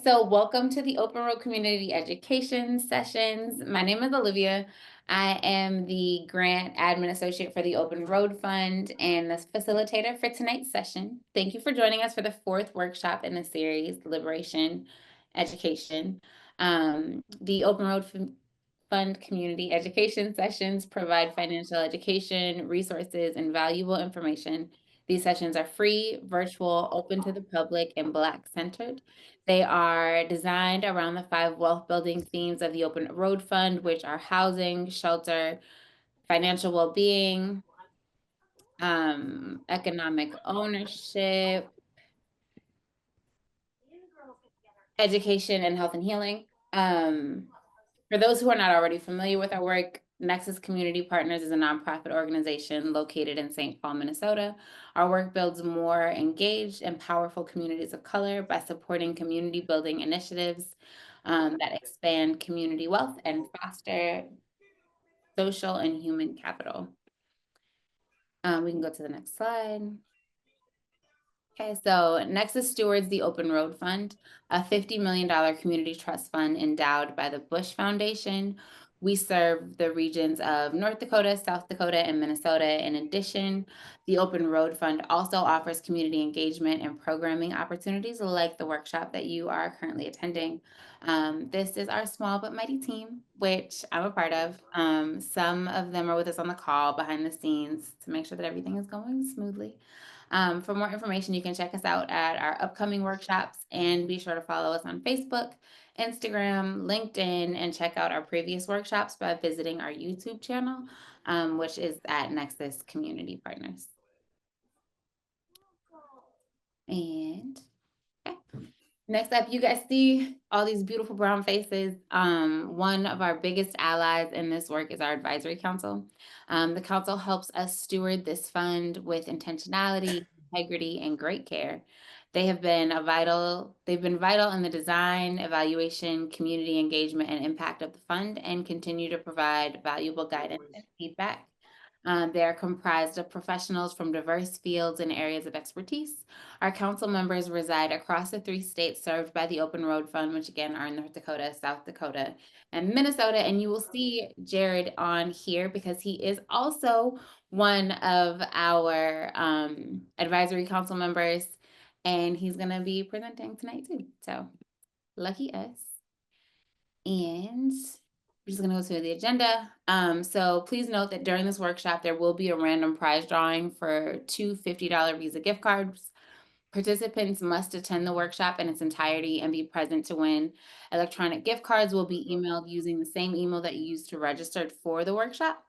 So welcome to the Open Road Community Education Sessions. My name is Olivia. I am the Grant Admin Associate for the Open Road Fund and the facilitator for tonight's session. Thank you for joining us for the fourth workshop in the series, Liberation Education. The Open Road Fund community education sessions provide financial education, resources, and valuable information. These sessions are free, virtual, open to the public, and Black-centered. They are designed around the 5 wealth-building themes of the Open Road Fund, which are housing, shelter, financial well-being, economic ownership, education, and health and healing. For those who are not already familiar with our work, Nexus Community Partners is a nonprofit organization located in St. Paul, Minnesota. Our work builds more engaged and powerful communities of color by supporting community building initiatives that expand community wealth and foster social and human capital. We can go to the next slide. Okay, so Nexus stewards the Open Road Fund, a $50 million community trust fund endowed by the Bush Foundation. We serve the regions of North Dakota, South Dakota, and Minnesota. In addition, the Open Road Fund also offers community engagement and programming opportunities like the workshop that you are currently attending. This is our small but mighty team, which I'm a part of. Some of them are with us on the call behind the scenes to make sure that everything is going smoothly. For more information, you can check us out at our upcoming workshops and be sure to follow us on Facebook, Instagram, LinkedIn, and check out our previous workshops by visiting our YouTube channel, which is at Nexus Community Partners. And okay. Next up, you guys see all these beautiful brown faces. One of our biggest allies in this work is our advisory council. The council helps us steward this fund with intentionality, integrity, and great care. They've been vital in the design, evaluation, community engagement, and impact of the fund, and continue to provide valuable guidance and feedback. They are comprised of professionals from diverse fields and areas of expertise. Our council members reside across the 3 states served by the Open Road Fund, which again are North Dakota, South Dakota, and Minnesota. And you will see Jered on here because he is also one of our advisory council members, and he's going to be presenting tonight too. So lucky us. And we're just going to go through the agenda. So please note that during this workshop, there will be a random prize drawing for 2 $50 Visa gift cards. Participants must attend the workshop in its entirety and be present to win. Electronic gift cards will be emailed using the same email that you used to register for the workshop.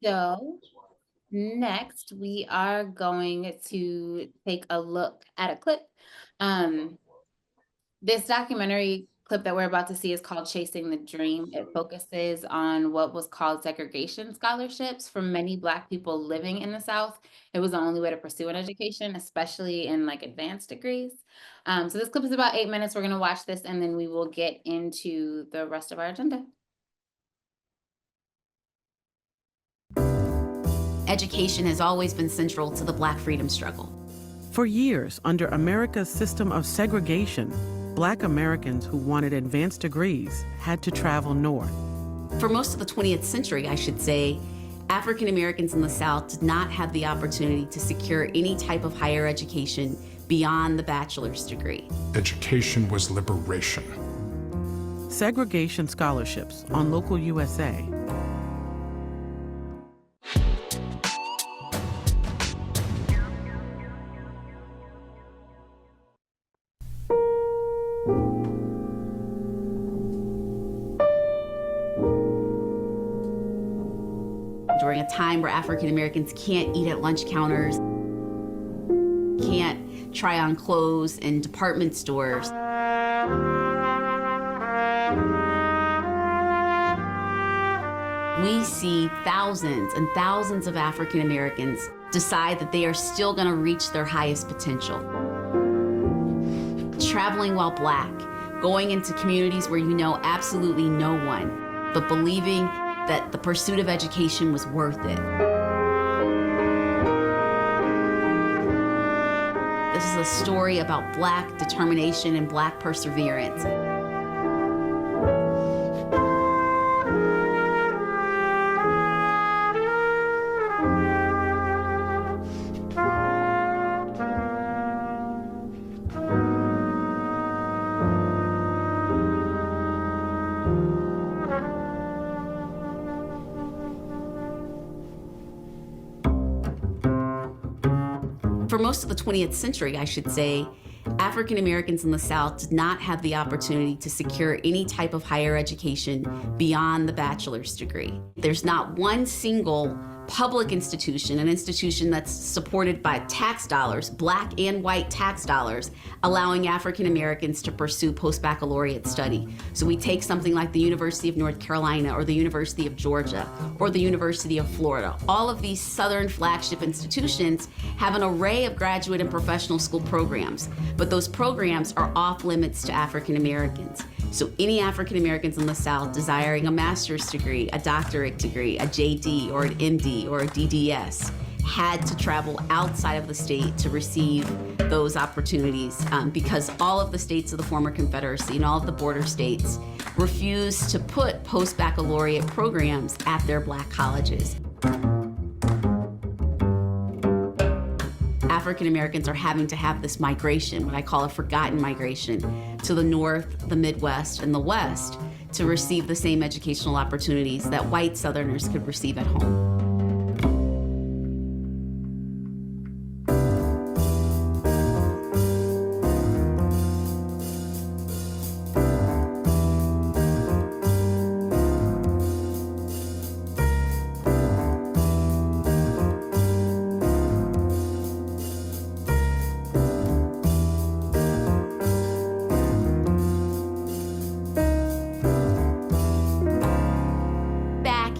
So next, we are going to take a look at a clip. This documentary clip that we're about to see is called Chasing the Dream. It focuses on what was called segregation scholarships for many Black people living in the South. It was the only way to pursue an education, especially in like advanced degrees. So this clip is about 8 minutes. We're going to watch this and then we will get into the rest of our agenda. Education has always been central to the Black freedom struggle. For years, under America's system of segregation, Black Americans who wanted advanced degrees had to travel north. For most of the 20th century, I should say, African Americans in the South did not have the opportunity to secure any type of higher education beyond the bachelor's degree. Education was liberation. Segregation scholarships on Local USA. During a time where African Americans can't eat at lunch counters, can't try on clothes in department stores. We see thousands and thousands of African Americans decide that they are still going to reach their highest potential. Traveling while Black, going into communities where you know absolutely no one, but believing that the pursuit of education was worth it. This is a story about Black determination and Black perseverance. For most of the 20th century, I should say, African Americans in the South did not have the opportunity to secure any type of higher education beyond the bachelor's degree. There's not one single public institution, an institution that's supported by tax dollars, Black and white tax dollars, allowing African Americans to pursue post-baccalaureate study. So we take something like the University of North Carolina or the University of Georgia or the University of Florida. All of these Southern flagship institutions have an array of graduate and professional school programs, but those programs are off limits to African Americans. So any African Americans in the South desiring a master's degree, a doctorate degree, a JD or an MD or a DDS had to travel outside of the state to receive those opportunities because all of the states of the former Confederacy and all of the border states refused to put post-baccalaureate programs at their Black colleges. African Americans are having to have this migration, what I call a forgotten migration, to the North, the Midwest, and the West to receive the same educational opportunities that white Southerners could receive at home.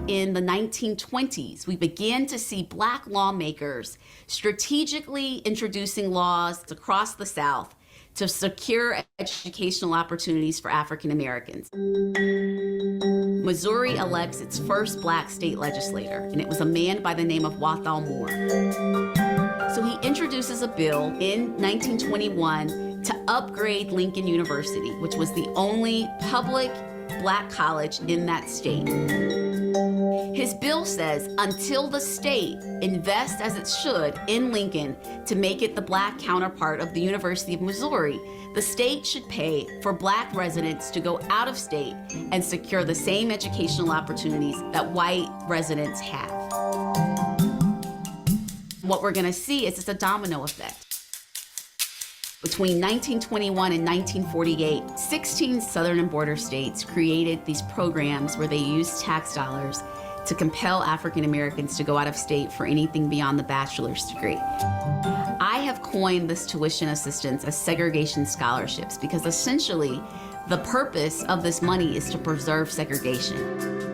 In the 1920s, we began to see Black lawmakers strategically introducing laws across the South to secure educational opportunities for African Americans. Missouri elects its first Black state legislator, and it was a man by the name of Wathau Moore. So he introduces a bill in 1921 to upgrade Lincoln University, which was the only public Black college in that state. His bill says until the state invests as it should in Lincoln to make it the Black counterpart of the University of Missouri, the state should pay for Black residents to go out of state and secure the same educational opportunities that white residents have. What we're going to see is it's a domino effect. Between 1921 and 1948, 16 southern and border states created these programs where they used tax dollars to compel African Americans to go out of state for anything beyond the bachelor's degree. I have coined this tuition assistance as segregation scholarships because essentially the purpose of this money is to preserve segregation.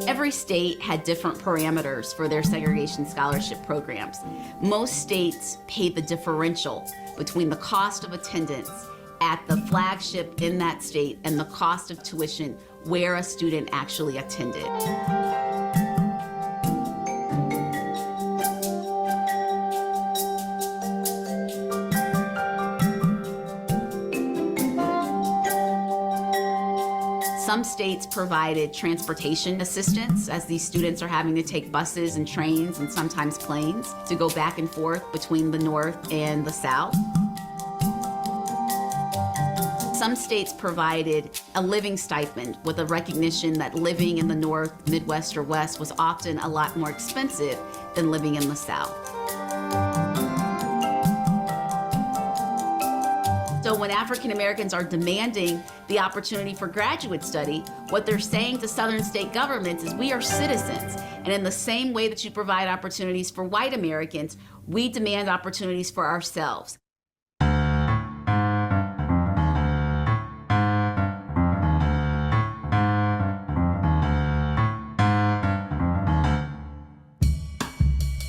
Every state had different parameters for their segregation scholarship programs. Most states paid the differential between the cost of attendance at the flagship in that state and the cost of tuition where a student actually attended. Some states provided transportation assistance as these students are having to take buses and trains and sometimes planes to go back and forth between the North and the South. Some states provided a living stipend with a recognition that living in the North, Midwest, or West was often a lot more expensive than living in the South. So when African Americans are demanding the opportunity for graduate study, what they're saying to Southern state governments is we are citizens. And in the same way that you provide opportunities for white Americans, we demand opportunities for ourselves.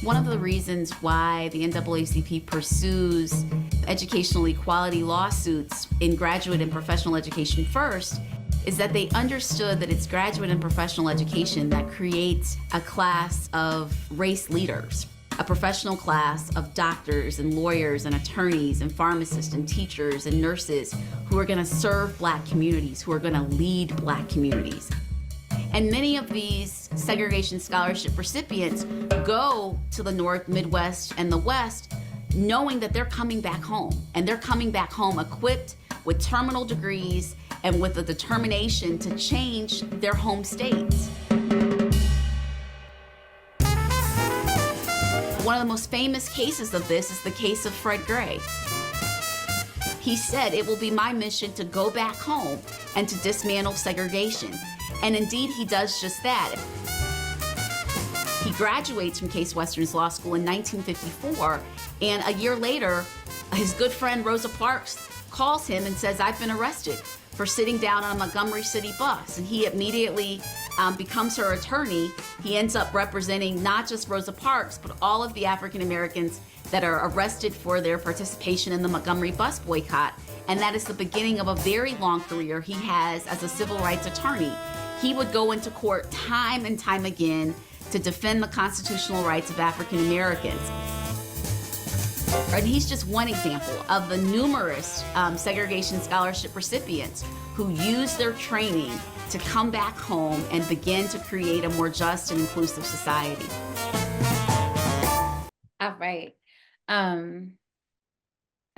One of the reasons why the NAACP pursues educational equality lawsuits in graduate and professional education first is that they understood that it's graduate and professional education that creates a class of race leaders, a professional class of doctors and lawyers and attorneys and pharmacists and teachers and nurses who are going to serve Black communities, who are going to lead Black communities. And many of these segregation scholarship recipients go to the North, Midwest, and the West knowing that they're coming back home. And they're coming back home equipped with terminal degrees and with the determination to change their home states. One of the most famous cases of this is the case of Fred Gray. He said, "It will be my mission to go back home and to dismantle segregation." And indeed, he does just that. He graduates from Case Western's law school in 1954, and a year later, his good friend Rosa Parks calls him and says, "I've been arrested for sitting down on a Montgomery City bus." And he immediately becomes her attorney. He ends up representing not just Rosa Parks, but all of the African Americans that are arrested for their participation in the Montgomery bus boycott. And that is the beginning of a very long career he has as a civil rights attorney. He would go into court time and time again to defend the constitutional rights of African Americans. And he's just one example of the numerous segregation scholarship recipients who use their training to come back home and begin to create a more just and inclusive society. All right.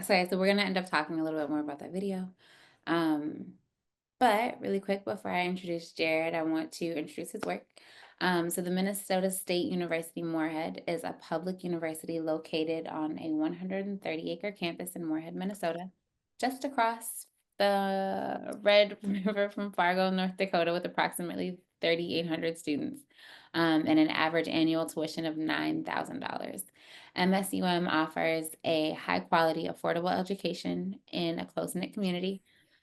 So we're gonna end up talking a little bit more about that video. But really quick, before I introduce Jered, I want to introduce his work. So the Minnesota State University Moorhead is a public university located on a 130-acre campus in Moorhead, Minnesota, just across the Red River from Fargo, North Dakota, with approximately 3,800 students and an average annual tuition of $9,000. MSUM offers a high-quality, affordable education in a close-knit community.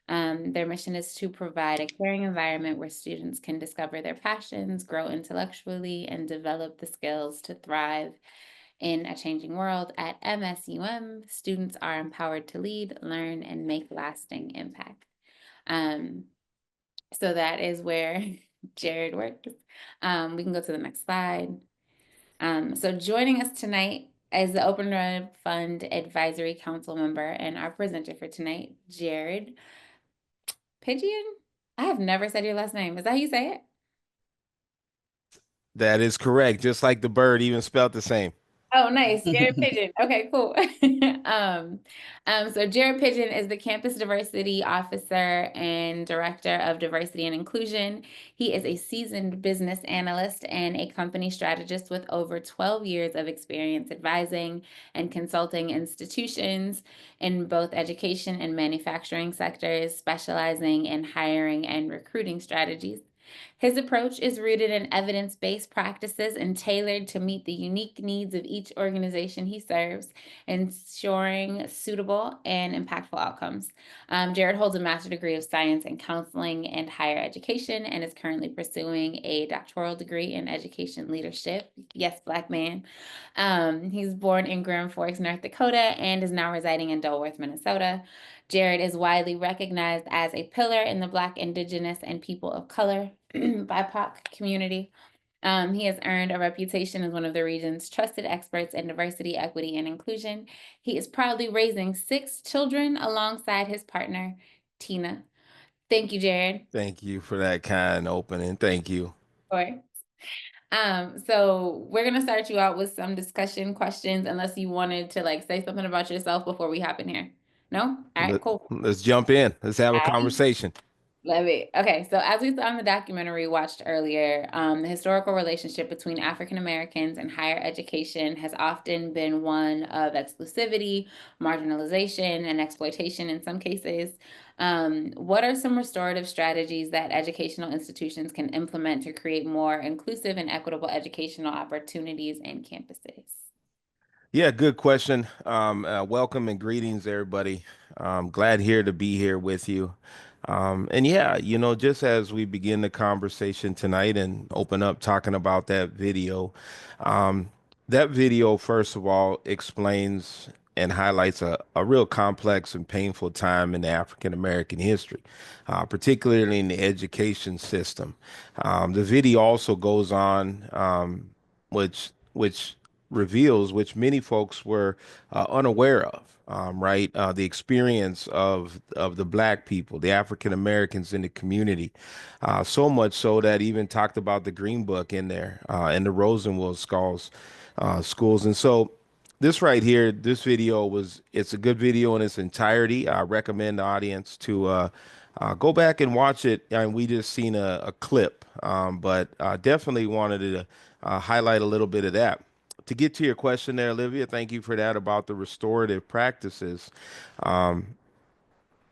Their mission is to provide a caring environment where students can discover their passions, grow intellectually, and develop the skills to thrive in a changing world. At MSUM, students are empowered to lead, learn, and make lasting impact. So that is where Jered works. We can go to the next slide. So joining us tonight is the Open Road Fund Advisory Council member and our presenter for tonight, Jered Pigeon. I have never said your last name. Is that how you say it? That is correct. Just like the bird, even spelled the same. Oh, nice. Jered Pigeon. Okay, cool. So Jered Pigeon is the Campus Diversity Officer and Director of Diversity and Inclusion. He is a seasoned business analyst and a company strategist with over 12 years of experience advising and consulting institutions in both education and manufacturing sectors, specializing in hiring and recruiting strategies. His approach is rooted in evidence-based practices and tailored to meet the unique needs of each organization he serves, ensuring suitable and impactful outcomes. Jered holds a master's degree of science in counseling and higher education and is currently pursuing a doctoral degree in education leadership. Yes, Black man. He's born in Grand Forks, North Dakota, and is now residing in Dulworth, Minnesota. Jered is widely recognized as a pillar in the Black, Indigenous, and people of color BIPOC community. He has earned a reputation as one of the region's trusted experts in diversity, equity, and inclusion. He is proudly raising 6 children alongside his partner, Tina. Thank you, Jered. Thank you for that kind opening. Thank you. Sure. So we're gonna start you out with some discussion questions, unless you wanted to like say something about yourself before we hop in here. No? All right, cool. Let's jump in. Let's have a All right. conversation. Love it. Okay, so as we saw in the documentary we watched earlier, the historical relationship between African Americans and higher education has often been one of exclusivity, marginalization, and exploitation in some cases. What are some restorative strategies that educational institutions can implement to create more inclusive and equitable educational opportunities in campuses? Yeah, good question. Welcome and greetings, everybody. Glad here to be here with you. And yeah, just as we begin the conversation tonight and open up talking about that video, That video, first of all, explains and highlights a real complex and painful time in African American history, particularly in the education system. The video also goes on, which reveals, which many folks were unaware of. Right, the experience of the Black people, the African Americans in the community, so much so that even talked about the Green Book in there, and the Rosenwald skulls schools. And so this right here, this video it's a good video in its entirety. I recommend the audience to go back and watch it. And we just seen a clip, but definitely wanted to highlight a little bit of that. To get to your question there, Olivia, thank you for that about the restorative practices.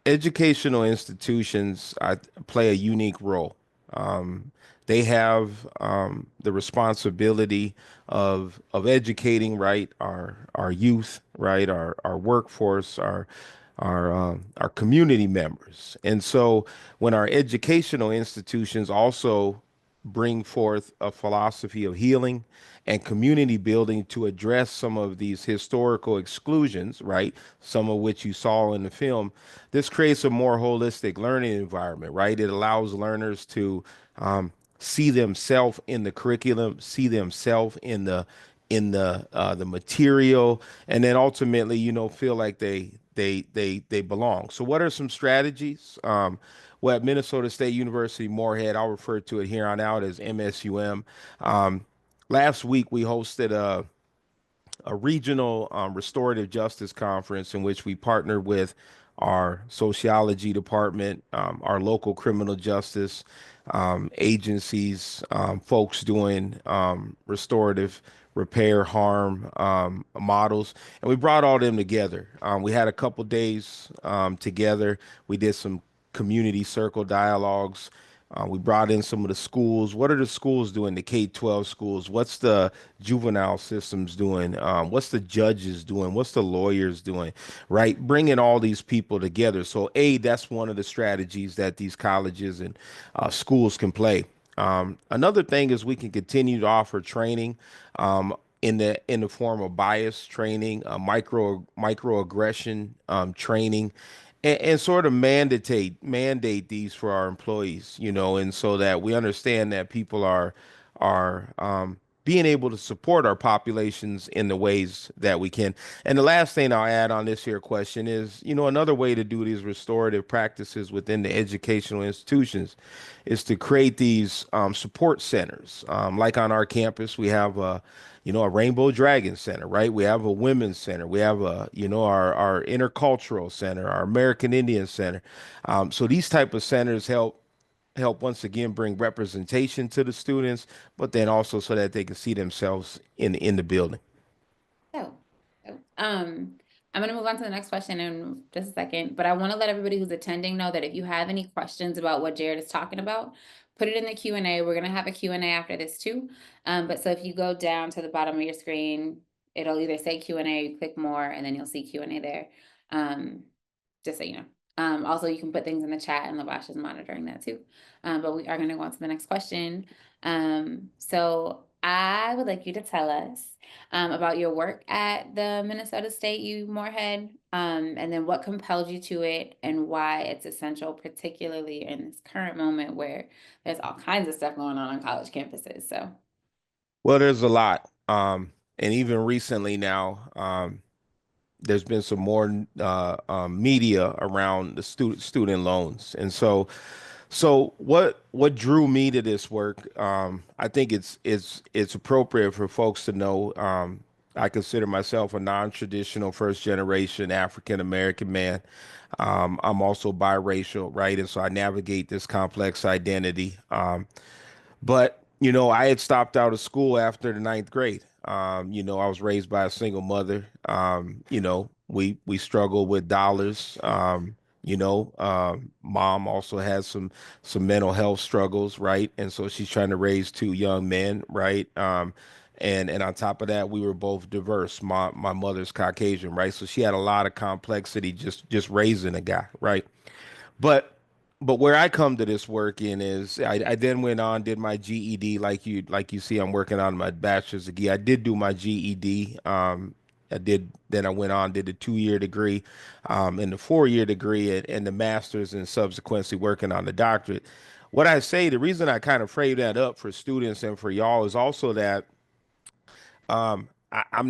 Educational institutions play a unique role. Um, they have the responsibility of educating, right, our youth, right, our workforce, our community members. And so when our educational institutions also bring forth a philosophy of healing and community building to address some of these historical exclusions, right? Some of which you saw in the film. This creates a more holistic learning environment, right? It allows learners to see themselves in the curriculum, see themselves in the material, and then ultimately, feel like they belong. So, what are some strategies? Well, at Minnesota State University Moorhead, I'll refer to it here on out as MSUM. Um, Last week we hosted a regional restorative justice conference in which we partnered with our sociology department, our local criminal justice agencies, folks doing restorative repair harm models, and we brought all them together. We had a couple days together. We did some community circle dialogues. We brought in some of the schools. What are the schools doing? The K-12 schools. What's the juvenile systems doing? What's the judges doing? What's the lawyers doing? Right? Bringing all these people together. So, that's one of the strategies that these colleges and schools can play. Another thing is we can continue to offer training in the form of bias training, microaggression training, and sort of mandate these for our employees, and so that we understand that people are being able to support our populations in the ways that we can. And the last thing I'll add on this here question is, another way to do these restorative practices within the educational institutions is to create these support centers. Like on our campus, we have a Rainbow Dragon Center, right? We have a women's center. We have our intercultural center, our American Indian Center. So these type of centers help once again bring representation to the students, but then also so that they can see themselves in the building. So, I'm gonna move on to the next question in just a second, but I want to let everybody who's attending know that if you have any questions about what Jered is talking about, put it in the Q&A. We're gonna have a Q&A after this too. But so if you go down to the bottom of your screen, it'll either say Q&A, you click more, and then you'll see Q&A there. Just so you know. Also, you can put things in the chat, and Lavash is monitoring that too. But we are going to go on to the next question. So I would like you to tell us about your work at the Minnesota State U Moorhead, and then what compelled you to it and why it's essential, particularly in this current moment where there's all kinds of stuff going on college campuses. So, Well, there's a lot. And even recently now, there's been some more media around the student loans. And so what drew me to this work? I think it's appropriate for folks to know. I consider myself a non-traditional first generation African American man. I'm also biracial, right? And so I navigate this complex identity. But, I had stopped out of school after the ninth grade. I was raised by a single mother. We struggle with dollars. Mom also has some mental health struggles, right? And so she's trying to raise two young men, right? And on top of that, we were both diverse. My mother's Caucasian, right? So she had a lot of complexity just raising a guy, right? But but where I come to this work in is I then went on, did my GED, like you see I'm working on my bachelor's degree. I did do my GED. I did then I went on, did a 2 year degree, and the 4 year degree and the master's, and subsequently working on the doctorate. What I say, the reason I kind of frame that up for students and for y'all is also that I'm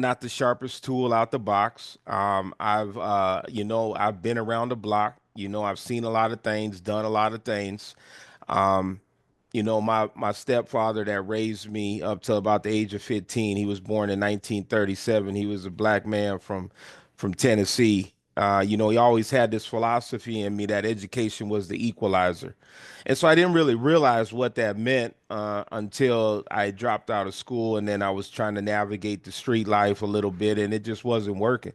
not the sharpest tool out the box. I've been around the block. I've seen a lot of things, done a lot of things. Um, my stepfather that raised me up to about the age of 15, he was born in 1937. He was a black man from Tennessee. He always had this philosophy in me that education was the equalizer. And so I didn't really realize what that meant until I dropped out of school, and then I was trying to navigate the street life a little bit, and it just wasn't working.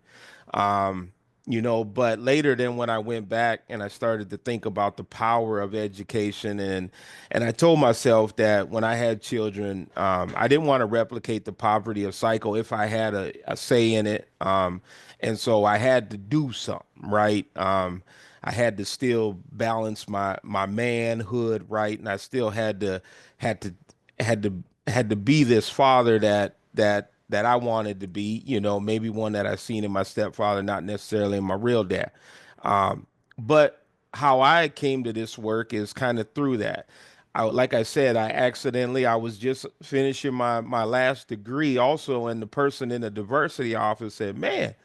Um, but later then when I went back and I started to think about the power of education, and I told myself that when I had children, I didn't want to replicate the poverty of Psycho if I had a say in it. And so I had to do something, right? I had to still balance my manhood, right? And I still had to had to had to be this father that I wanted to be, maybe one that I seen in my stepfather, not necessarily in my real dad. But how I came to this work is kind of through that. Like I said, I was just finishing my last degree also, and the person in the diversity office said, "Man,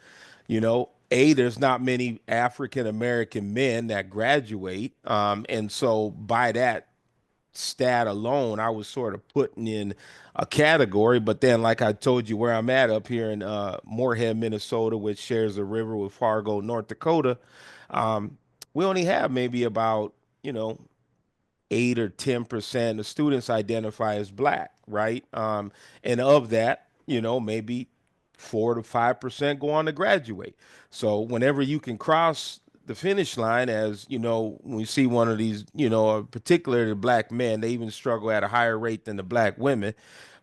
there's not many African American men that graduate." And so by that stat alone, I was sort of putting in a category. But then, like I told you, where I'm at up here in Moorhead, Minnesota, which shares a river with Fargo, North Dakota, um, we only have maybe about, you know, 8 or 10% of students identify as black, right? And of that, maybe 4 to 5% go on to graduate. So whenever you can cross the finish line, as when we see one of these, particularly the black men, they even struggle at a higher rate than the black women,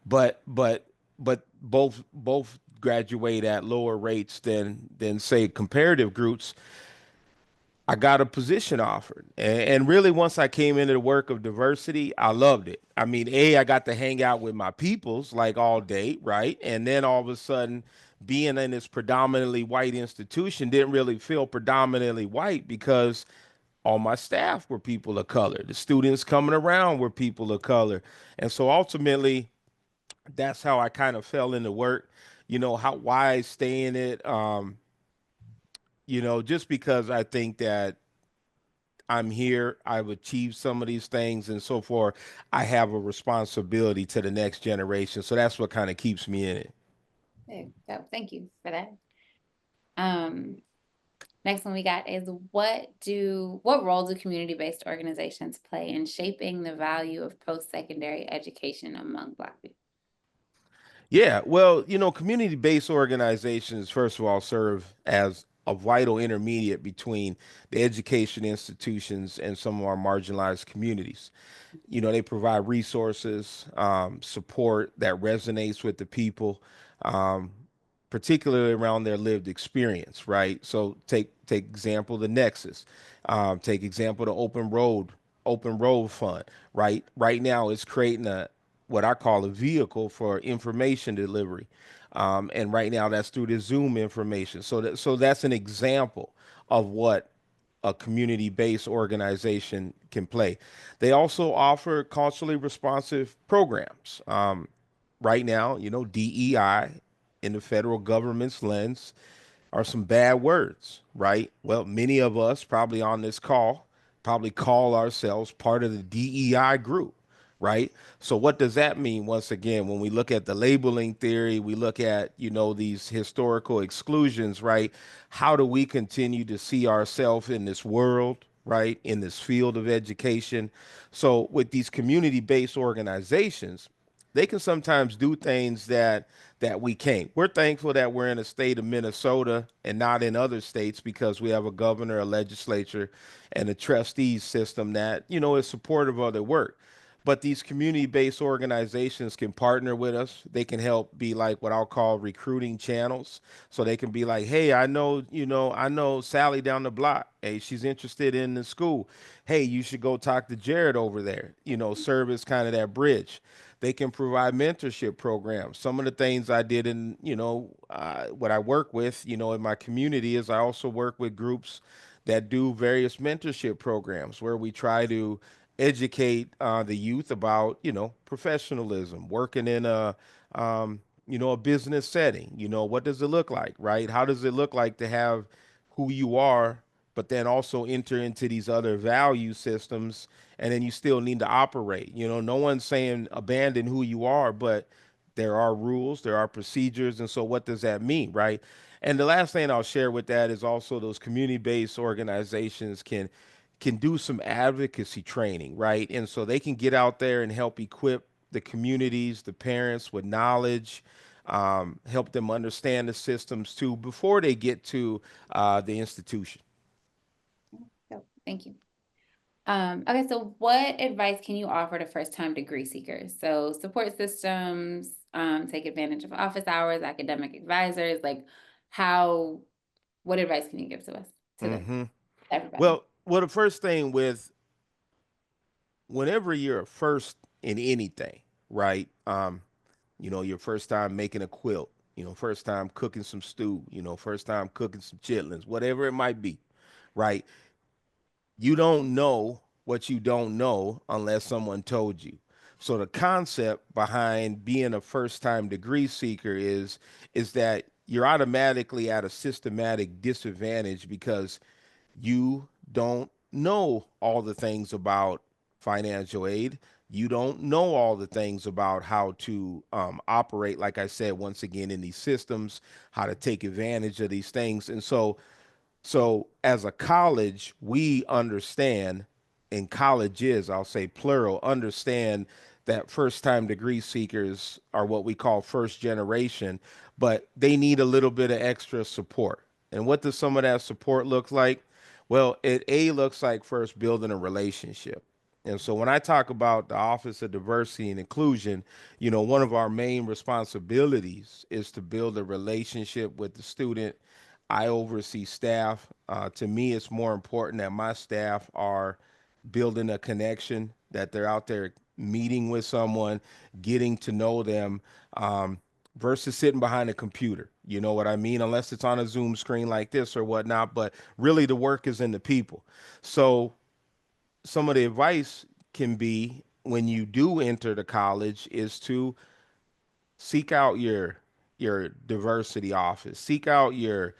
but both graduate at lower rates than say comparative groups. I got a position offered. And really, once I came into the work of diversity, I loved it. I mean, I got to hang out with my peoples like all day, right? And then all of a sudden, being in this predominantly white institution didn't really feel predominantly white because all my staff were people of color. The students coming around were people of color. And so ultimately, that's how I kind of fell into work. Why I stay in it. Just because I think that I'm here, I've achieved some of these things, and so forth. I have a responsibility to the next generation. So that's what kind of keeps me in it. Okay, so thank you for that. Um, Next one we got is what role do community-based organizations play in shaping the value of post-secondary education among Black people? Yeah, well, community-based organizations, first of all, serve as a vital intermediate between the education institutions and some of our marginalized communities. They provide resources, support that resonates with the people, um, particularly around their lived experience, right? So take example the Nexus, take example the Open Road Fund, right? Right now it's creating a what I call a vehicle for information delivery. And right now that's through the Zoom information. So that's an example of what a community-based organization can play. They also offer culturally responsive programs. Right now, DEI in the federal government's lens are some bad words, right? Well, many of us probably on this call probably call ourselves part of the DEI group, right? So what does that mean? Once again, when we look at the labeling theory, we look at, these historical exclusions, right? How do we continue to see ourselves in this world, right? In this field of education. So with these community-based organizations, they can sometimes do things that we can't. We're thankful that we're in a state of Minnesota and not in other states because we have a governor, a legislature, and a trustees system that, is supportive of their work. But these community-based organizations can partner with us. They can help be like what I'll call recruiting channels. So they can be like, hey, I know Sally down the block. Hey, she's interested in the school. Hey, you should go talk to Jered over there. Serve as kind of that bridge. They can provide mentorship programs. Some of the things I did in, what I work with, in my community is I also work with groups that do various mentorship programs where we try to educate the youth about, professionalism, working in a business setting. What does it look like, right? How does it look like to have who you are, but then also enter into these other value systems, and then you still need to operate. No one's saying abandon who you are, but there are rules, there are procedures, and so what does that mean, right? And the last thing I'll share with that is also those community-based organizations can do some advocacy training, right? And so they can get out there and help equip the communities, the parents with knowledge, help them understand the systems too before they get to the institution. So, thank you. Okay, so what advice can you offer to first-time degree seekers? So support systems, take advantage of office hours, academic advisors, like what advice can you give to us, to them, hmm everybody? well, the first thing with whenever you're a first in anything, right? Your first time making a quilt, first time cooking some stew, first time cooking some chitlins, whatever it might be, right? You don't know what you don't know unless someone told you. So the concept behind being a first time degree seeker is that you're automatically at a systematic disadvantage because you don't know all the things about financial aid. You don't know all the things about how to operate, like I said, once again, in these systems, how to take advantage of these things. And so as a college, we understand, and colleges, I'll say plural, understand that first time degree seekers are what we call first generation, but they need a little bit of extra support. And what does some of that support look like? Well, it looks like first building a relationship. And so when I talk about the Office of Diversity and Inclusion, one of our main responsibilities is to build a relationship with the student. I oversee staff. To me, it's more important that my staff are building a connection, that they're out there meeting with someone, getting to know them, versus sitting behind a computer. You know what I mean? Unless it's on a Zoom screen like this or whatnot. But really, the work is in the people. So some of the advice can be when you do enter the college is to seek out your diversity office, seek out your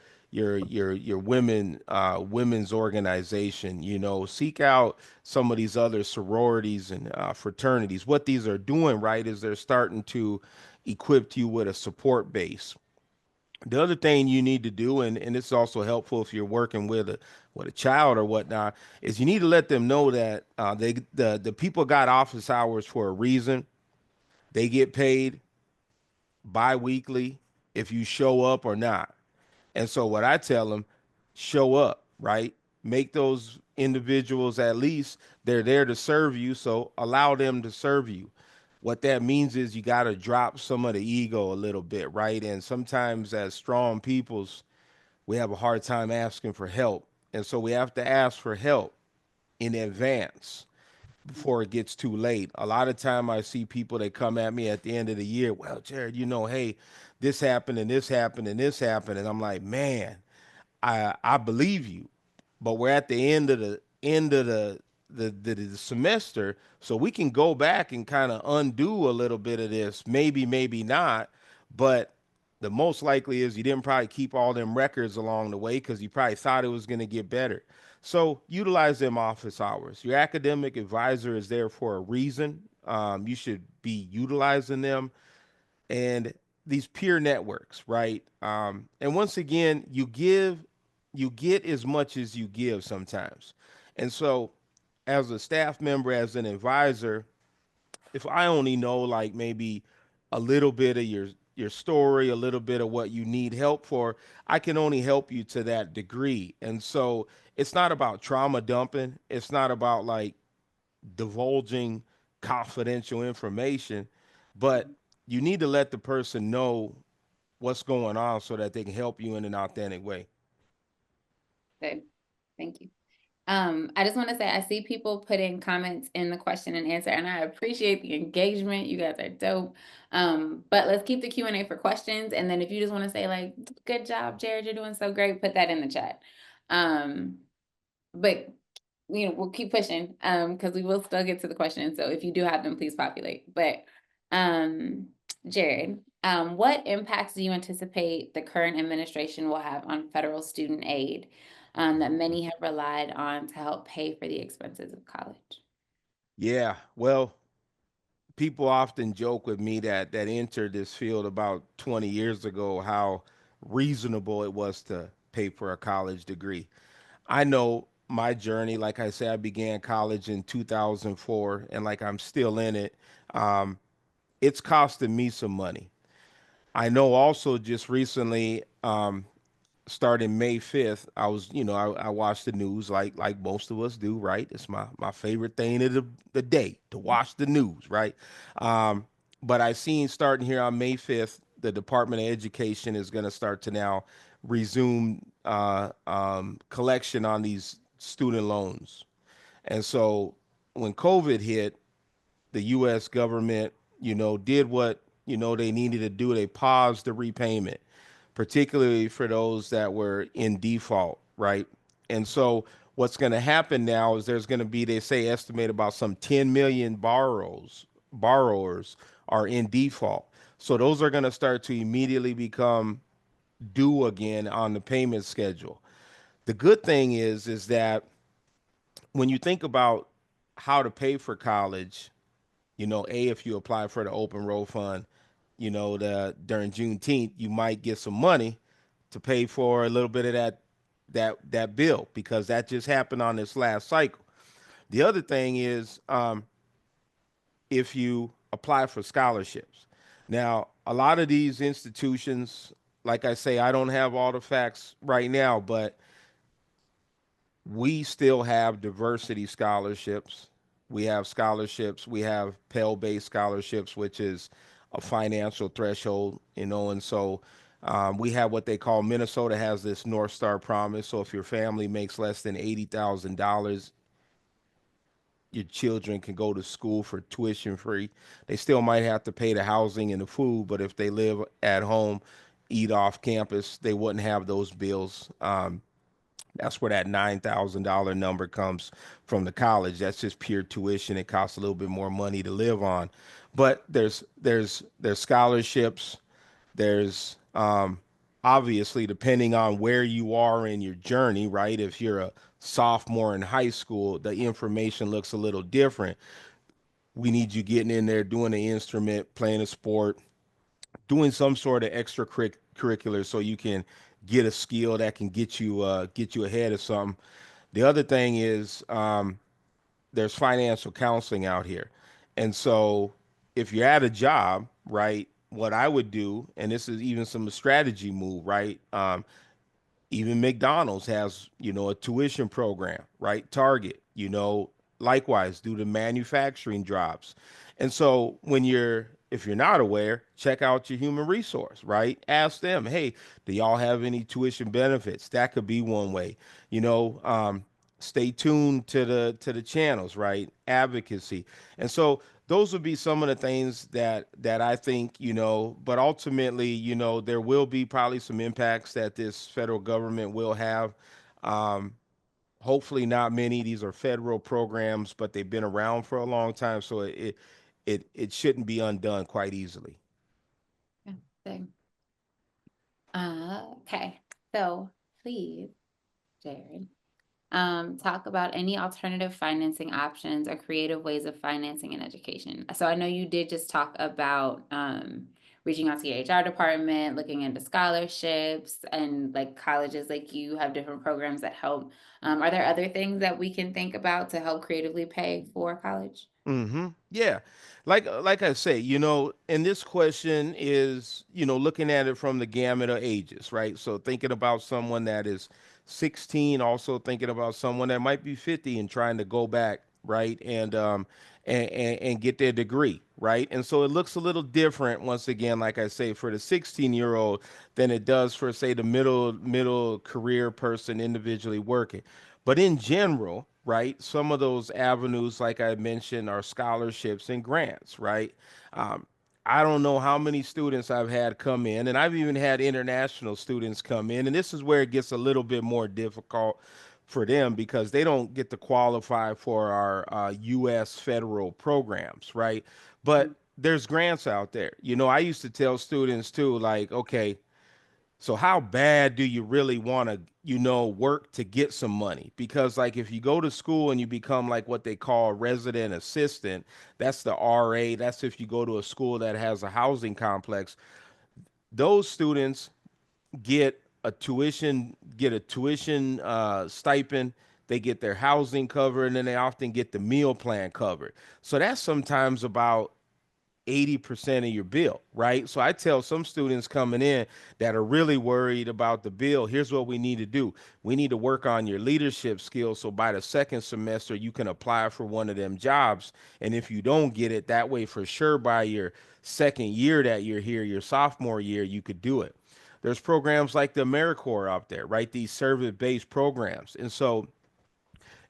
women's organization, seek out some of these other sororities and fraternities. What these are doing, right, is they're starting to equip you with a support base. The other thing you need to do, and this is also helpful if you're working with a child or whatnot, is you need to let them know that the people got office hours for a reason. They get paid bi-weekly if you show up or not. And so what I tell them, show up, right? Make those individuals, at least they're there to serve you, so allow them to serve you. What that means is you got to drop some of the ego a little bit, right? And sometimes as strong peoples, we have a hard time asking for help. And so we have to ask for help in advance before it gets too late. A lot of time I see people that come at me at the end of the year, well, Jered, hey, this happened and this happened and this happened. And I'm like, man, I believe you, but we're at the end of the semester, so we can go back and kind of undo a little bit of this. Maybe not, but the most likely is you didn't probably keep all them records along the way because you probably thought it was going to get better. So utilize them office hours. Your academic advisor is there for a reason. You should be utilizing them and these peer networks, right? And once again, you get as much as you give sometimes. And so, as a staff member, as an advisor, if I only know like maybe a little bit of your story, a little bit of what you need help for, I can only help you to that degree. And so, it's not about trauma dumping. It's not about like divulging confidential information, but you need to let the person know what's going on so that they can help you in an authentic way. Good. Thank you. I just want to say I see people putting comments in the question and answer, and I appreciate the engagement. You guys are dope. But let's keep the Q&A for questions, and then if you just want to say like, "Good job, Jered, you're doing so great," put that in the chat. But we'll keep pushing because we will still get to the questions. So if you do have them, please populate. But Jered, what impacts do you anticipate the current administration will have on federal student aid that many have relied on to help pay for the expenses of college? Yeah, well, people often joke with me that entered this field about 20 years ago how reasonable it was to pay for a college degree. I know my journey, like I said, I began college in 2004, and like I'm still in it. Um, it's costing me some money. I know also just recently, starting May 5th, I watched the news like most of us do, right? It's my favorite thing of the day to watch the news, right? Um, but I seen starting here on May 5th, the Department of Education is going to start to now resume collection on these student loans. And so when COVID hit, the U.S. government, did what they needed to do. They paused the repayment, particularly for those that were in default, right? And so what's going to happen now is there's going to be, they say, estimate about some 10 million borrowers are in default. So those are going to start to immediately become due again on the payment schedule. The good thing is that when you think about how to pay for college, if you apply for the open roll fund, during Juneteenth, you might get some money to pay for a little bit of that bill because that just happened on this last cycle. The other thing is, if you apply for scholarships. Now, a lot of these institutions, like I say, I don't have all the facts right now, but we still have diversity scholarships. We have scholarships. We have Pell-based scholarships, which is a financial threshold, and so we have what they call, Minnesota has this North Star Promise. So if your family makes less than $80,000, your children can go to school for tuition free. They still might have to pay the housing and the food, but if they live at home, eat off campus, they wouldn't have those bills. That's where that $9,000 number comes from the college. That's just pure tuition. It costs a little bit more money to live on, but there's scholarships. There's obviously, depending on where you are in your journey, right? If you're a sophomore in high school, the information looks a little different. We need you getting in there, doing the instrument, playing a sport, doing some sort of extracurricular so you can get a skill that can get you ahead of something. The other thing is, there's financial counseling out here. And so if you're at a job, right, what I would do, and this is even some strategy move, right? Even McDonald's has, a tuition program, right? Target, likewise do the manufacturing jobs. And so if you're not aware, check out your human resource, right? Ask them, hey, do y'all have any tuition benefits? That could be one way. You know, stay tuned to the channels, right? Advocacy. And so those would be some of the things that I think, but ultimately, there will be probably some impacts that this federal government will have. Um, Hopefully not many. These are federal programs, but they've been around for a long time, so it shouldn't be undone quite easily. Yeah, same. Okay, so please, Jered, talk about any alternative financing options or creative ways of financing in education. So I know you did just talk about reaching out to your HR department, looking into scholarships, and like colleges like you have different programs that help. Are there other things that we can think about to help creatively pay for college? Yeah. Like I say, and this question is, looking at it from the gamut of ages, right? So thinking about someone that is 16, also thinking about someone that might be 50 and trying to go back, right? and get their degree, right? And so it looks a little different, once again, like I say, for the 16-year-old than it does for, say, the middle career person individually working. But in general, right, some of those avenues, like I mentioned, are scholarships and grants, right? Um, I don't know how many students I've had come in, and I've even had international students come in, and this is where it gets a little bit more difficult for them because they don't get to qualify for our U.S. federal programs, right? But there's grants out there. I used to tell students too, like, okay, so how bad do you really want to, work to get some money? Because like if you go to school and you become like what they call a resident assistant, that's the RA. That's if you go to a school that has a housing complex. Those students get a tuition stipend. They get their housing covered, and then they often get the meal plan covered. So that's sometimes about 80% of your bill, right? So I tell some students coming in that are really worried about the bill, here's what we need to do. We need to work on your leadership skills. So by the second semester, you can apply for one of them jobs. And if you don't get it that way, for sure, by your second year that you're here, your sophomore year, you could do it. There's programs like the AmeriCorps out there, right? These service-based programs. And so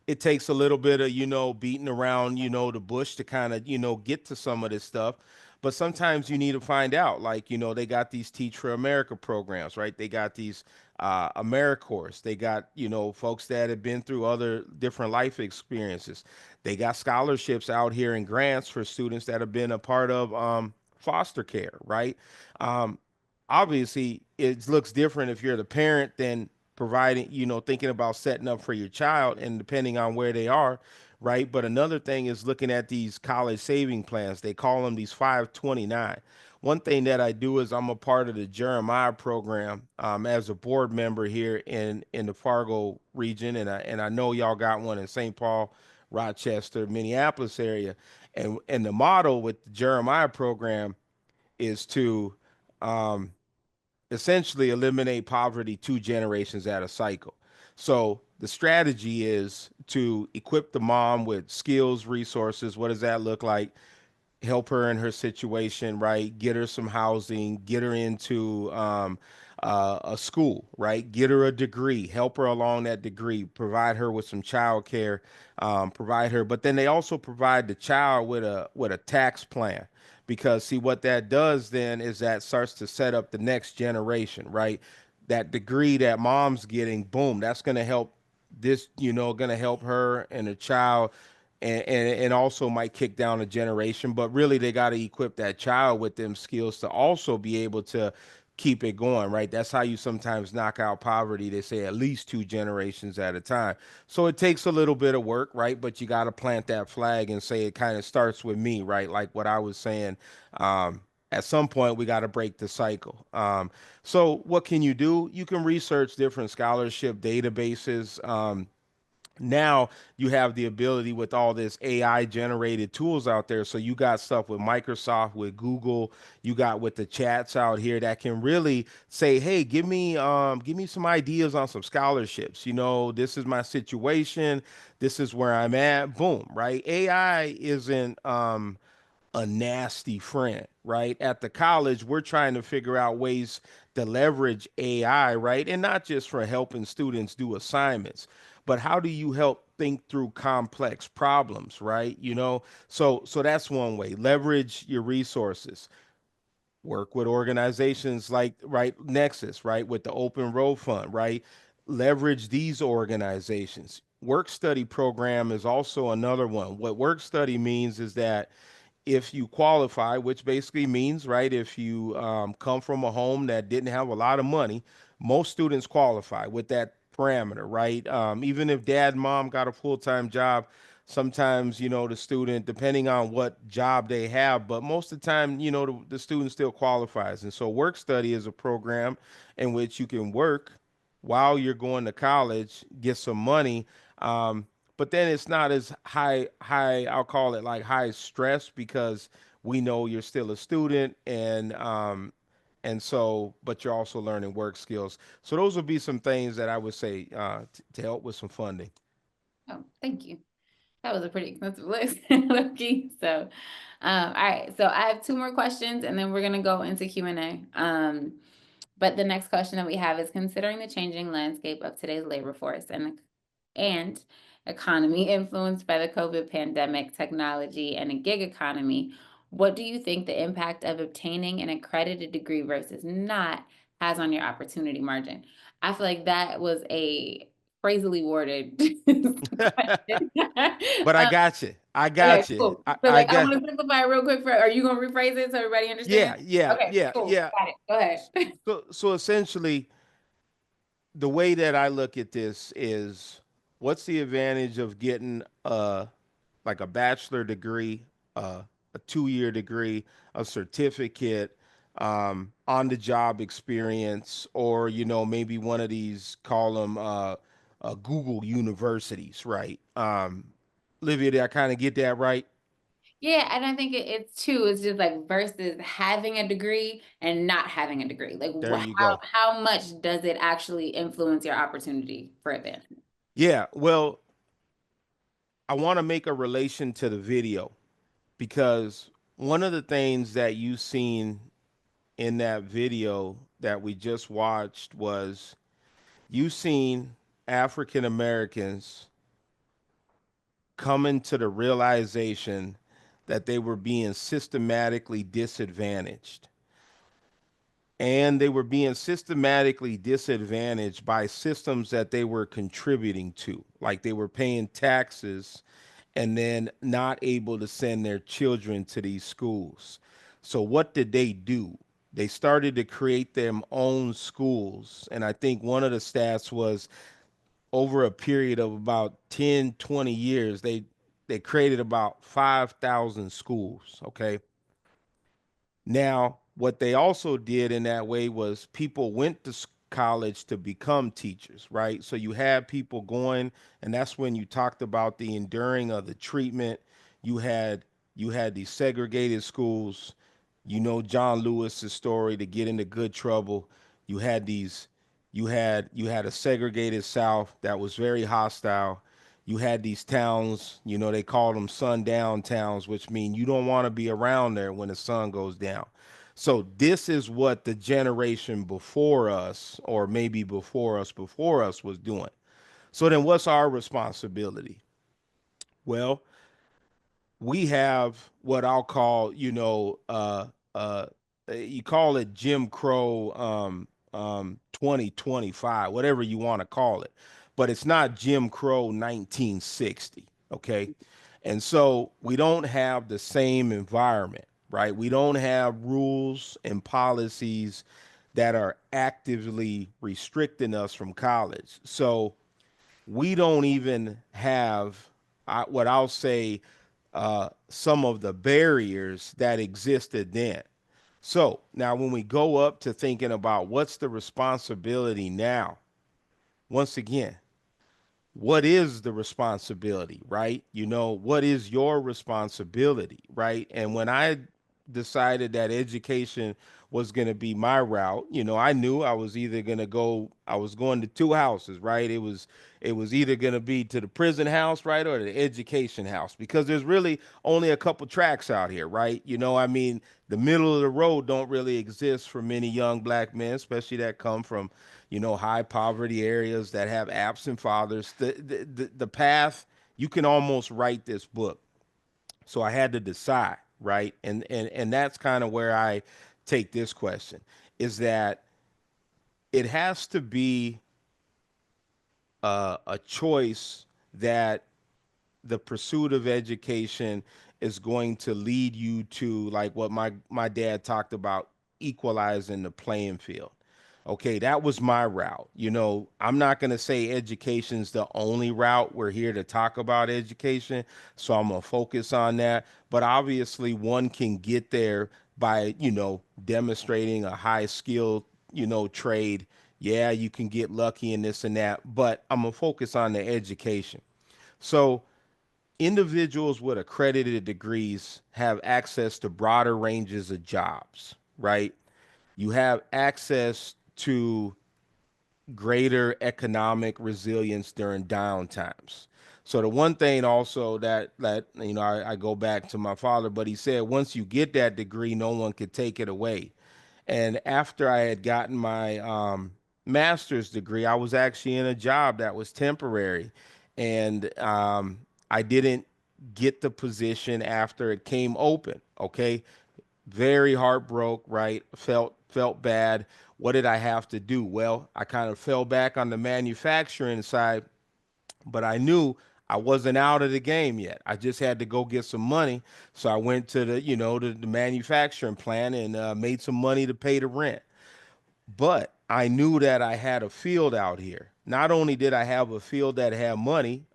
it takes a little bit of beating around the bush to kind of get to some of this stuff, but sometimes you need to find out, like they got these Teach for America programs, right? They got these AmeriCorps. They got folks that have been through other different life experiences. They got scholarships out here and grants for students that have been a part of foster care, right? um, Obviously it looks different if you're the parent than providing, thinking about setting up for your child and depending on where they are, right? But another thing is looking at these college saving plans. They call them these 529. One thing that I do is I'm a part of the Jeremiah program as a board member here in the Fargo region, and I know y'all got one in St. Paul, Rochester, Minneapolis area, and the motto with the Jeremiah program is to um, essentially eliminate poverty 2 generations at a cycle. So the strategy is to equip the mom with skills, resources. What does that look like? Help her in her situation, right? Get her some housing, get her into a school, right? Get her a degree, help her along that degree, provide her with some child care, provide her. But then they also provide the child with a tax plan, because see what that does then is that starts to set up the next generation, right? That degree that mom's getting, boom, that's going to help this, going to help her and her child, and also might kick down a generation. But really they got to equip that child with them skills to also be able to keep it going, right? That's how you sometimes knock out poverty. They say at least 2 generations at a time. So it takes a little bit of work, right? But you got to plant that flag and say it kind of starts with me, right? Like what I was saying. At some point we got to break the cycle. So what can you do? You can research different scholarship databases. Now you have the ability with all this AI generated tools out there. So you got stuff with Microsoft, with Google, you got with the chats out here that can really say, hey, give me some ideas on some scholarships. This is my situation, this is where I'm at. Boom, right? AI isn't a nasty friend, right? At the college, we're trying to figure out ways to leverage AI, right? And not just for helping students do assignments, but how do you help think through complex problems, right? So that's one way. Leverage your resources. Work with organizations like, right, Nexus, right, with the Open Road Fund, right? Leverage these organizations. Work study program is also another one. What work study means is that if you qualify, which basically means, right, if you come from a home that didn't have a lot of money, most students qualify with that parameter, right? Even if dad and mom got a full-time job, sometimes, the student, depending on what job they have, but most of the time, the student still qualifies. And so work study is a program in which you can work while you're going to college, get some money. But then it's not as high, I'll call it like high stress, because we know you're still a student, and so, but you're also learning work skills. So those would be some things that I would say to help with some funding. Oh, thank you. That was a pretty extensive list, low-key. So, all right. So I have two more questions, and then we're gonna go into Q&A. But the next question that we have is considering the changing landscape of today's labor force and economy influenced by the COVID pandemic, technology, and a gig economy, what do you think the impact of obtaining an accredited degree versus not has on your opportunity margin? I feel like that was a phrasily worded question. But I got you. I Okay, got you. cool. I, So I like I got want to simplify it real quick are you gonna rephrase it so everybody yeah, understands? yeah, Okay, yeah, cool. yeah. Got it. Go ahead. So essentially, the way that I look at this is, what's the advantage of getting like a bachelor degree, a 2 year degree, a certificate, on the job experience, or maybe one of these, call them Google universities, right? Livia, did I kind of get that right? Yeah, and I think it's too, it's just like versus having a degree and not having a degree. Like There you how go. how much does it actually influence your opportunity for advancement? Yeah, well, I want to make a relation to the video, because one of the things that you seen in that video that we just watched was, you seen African Americans coming to the realization that they were being systematically disadvantaged. And they were being systematically disadvantaged by systems that they were contributing to, like they were paying taxes and then not able to send their children to these schools. So what did they do? They started to create their own schools. And I think one of the stats was, over a period of about 10, 20 years, they created about 5,000 schools, okay? Now, what they also did in that way was, people went to college to become teachers, right? So you had people going, and that's when you talked about the enduring of the treatment. You had you had these segregated schools. John Lewis's story, to get into good trouble. You had these you had a segregated South that was very hostile. You had these towns, they called them sundown towns, which mean you don't want to be around there when the sun goes down. So this is what the generation before us, or maybe before us was doing. So then what's our responsibility? Well, we have what I'll call, uh, you call it Jim Crow 2025, whatever you want to call it, but it's not Jim Crow 1960, okay? And so we don't have the same environment, right? We don't have rules and policies that are actively restricting us from college. So we don't even have, what I'll say, some of the barriers that existed then. So now, when we go up to thinking about what's the responsibility now, once again, what is the responsibility, right? What is your responsibility, right? And when I decided that education was going to be my route, I knew I was either going to go, I was going to two houses, right? It was either going to be to the prison house, right, or the education house, because there's really only a couple tracks out here, right? I mean, the middle of the road don't really exist for many young black men, especially that come from, high poverty areas that have absent fathers. The path, you can almost write this book. So I had to decide, right? And that's kind of where I take this question, is that it has to be a choice that the pursuit of education is going to lead you to, like what my dad talked about, equalizing the playing field. Okay, that was my route. I'm not going to say education's the only route. We're here to talk about education, so I'm going to focus on that. But obviously, one can get there by, demonstrating a high skill, trade. Yeah, you can get lucky in this and that, but I'm going to focus on the education. So individuals with accredited degrees have access to broader ranges of jobs, right? You have access to greater economic resilience during down times. So the one thing also that I go back to my father, but he said once you get that degree, no one could take it away. And after I had gotten my master's degree, I was actually in a job that was temporary, and I didn't get the position after it came open. Okay, very heartbroken, right? Felt bad. What did I have to do? Well, I kind of fell back on the manufacturing side, but I knew I wasn't out of the game yet. I just had to go get some money. So I went to the manufacturing plant and made some money to pay the rent. But I knew that I had a field out here. Not only did I have a field that had money,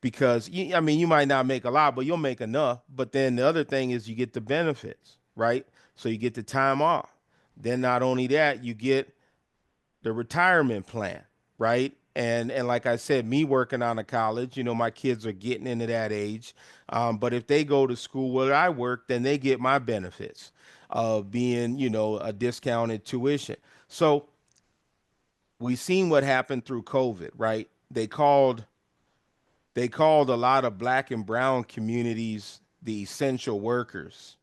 because I mean, you might not make a lot, but you'll make enough. But then the other thing is you get the benefits, right? So you get the time off. Then not only that, you get the retirement plan, right? And like I said, me working on a college, my kids are getting into that age. But if they go to school where I work, then they get my benefits of being, a discounted tuition. So we seen what happened through COVID, right? They called a lot of black and brown communities the essential workers,